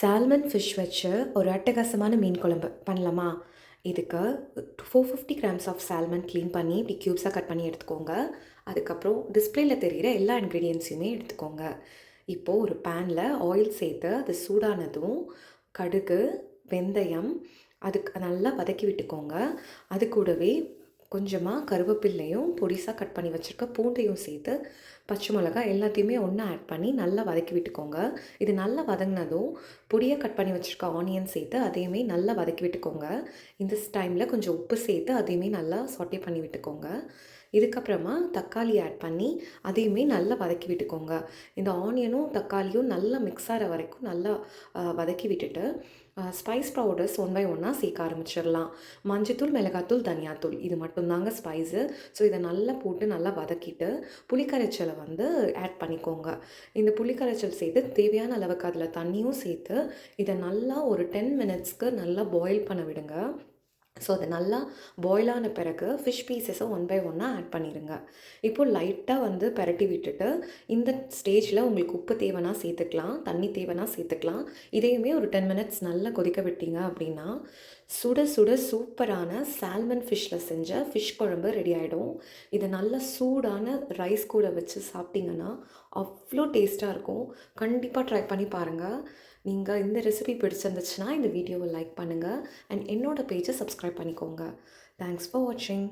Salmon fish வச்சு ஒரு அட்டகாசமான மீன் குழம்பு பண்ணலாமா? இதுக்கு 450 கிராம்ஸ் ஆஃப் சால்மன் க்ளீன் பண்ணி இப்படி க்யூப்ஸாக கட் பண்ணி எடுத்துக்கோங்க. அதுக்கப்புறம் டிஸ்ப்ளேல தெரிகிற எல்லா இன்க்ரீடியன்ட்ஸையுமே எடுத்துக்கோங்க. இப்போது ஒரு பேனில் ஆயில் சேர்த்து அது சூடானதும் கடுகு, வெந்தயம் அதுக்கு நல்லா வதக்கி விட்டுக்கோங்க. அது கூடவே கொஞ்சமாக கருவேப்பில்லையும் பொடிசாக கட் பண்ணி வச்சுருக்க பூண்டையும் சேர்த்து பச்சை மிளகாய் எல்லாத்தையுமே ஒன்றா ஆட் பண்ணி நல்லா வதக்கி விட்டுக்கோங்க. இது நல்லா வதங்கினதும் பொடியாக கட் பண்ணி வச்சுருக்க ஆனியன் சேர்த்து அதையுமே நல்லா வதக்கி விட்டுக்கோங்க. இந்த டைமில் கொஞ்சம் உப்பு சேர்த்து அதையுமே நல்லா சாட்டே பண்ணி விட்டுக்கோங்க. இதுக்கப்புறமா தக்காளி ஆட் பண்ணி அதையுமே நல்லா வதக்கி விட்டுக்கோங்க. இந்த ஆனியனும் தக்காளியும் நல்லா மிக்ஸ் ஆகிற வரைக்கும் நல்லா வதக்கி விட்டுட்டு ஸ்பைஸ் பவுடர்ஸ் ஒன் பை ஒன்னாக சேர்க்க ஆரம்பிச்சிடலாம். மஞ்சத்தூள், மிளகாத்தூள், தனியாத்தூள் இது மட்டும்தாங்க ஸ்பைஸு. ஸோ இதை நல்லா போட்டு நல்லா வதக்கிட்டு புளிக்கரைச்சலை ஆட் பண்ணிக்கோங்க. இந்த புளிக்கரைச்சல் சேர்த்து தேவையான அளவுக்கு அதில் தண்ணியும் சேர்த்து இதை நல்லா ஒரு 10 மினிட்ஸ்க்கு நல்லா பாயில் பண்ண விடுங்க. ஸோ அது நல்லா பாயில் ஆன பிறகு ஃபிஷ் பீசஸை ஒன் பை ஒன்னாக ஆட் பண்ணிடுங்க. இப்போது லைட்டாக பெரட்டி விட்டுட்டு இந்த ஸ்டேஜில் உங்களுக்கு உப்பு தேவைன்னா சேர்த்துக்கலாம், தண்ணி தேவைன்னா சேர்த்துக்கலாம். இதையுமே ஒரு 10 மினிட்ஸ் நல்லா கொதிக்க விட்டீங்க அப்படின்னா சுட சுட சூப்பரான சால்மன் ஃபிஷ்ஷில் செஞ்ச ஃபிஷ் குழம்பு ரெடி ஆகிடும். இதை நல்லா சூடான ரைஸ் கூட வச்சு சாப்பிட்டிங்கன்னா அவ்வளோ டேஸ்ட்டாக இருக்கும். கண்டிப்பாக ட்ரை பண்ணி பாருங்கள். நீங்கள் இந்த ரெசிபி பிடிச்சிருந்துச்சுன்னா இந்த வீடியோவை லைக் பண்ணுங்கள் அண்ட் என்னோடய பேஜை சப்ஸ்கிரைப் பண்ணிக்கோங்க. தேங்க்ஸ் ஃபார் வாட்சிங்.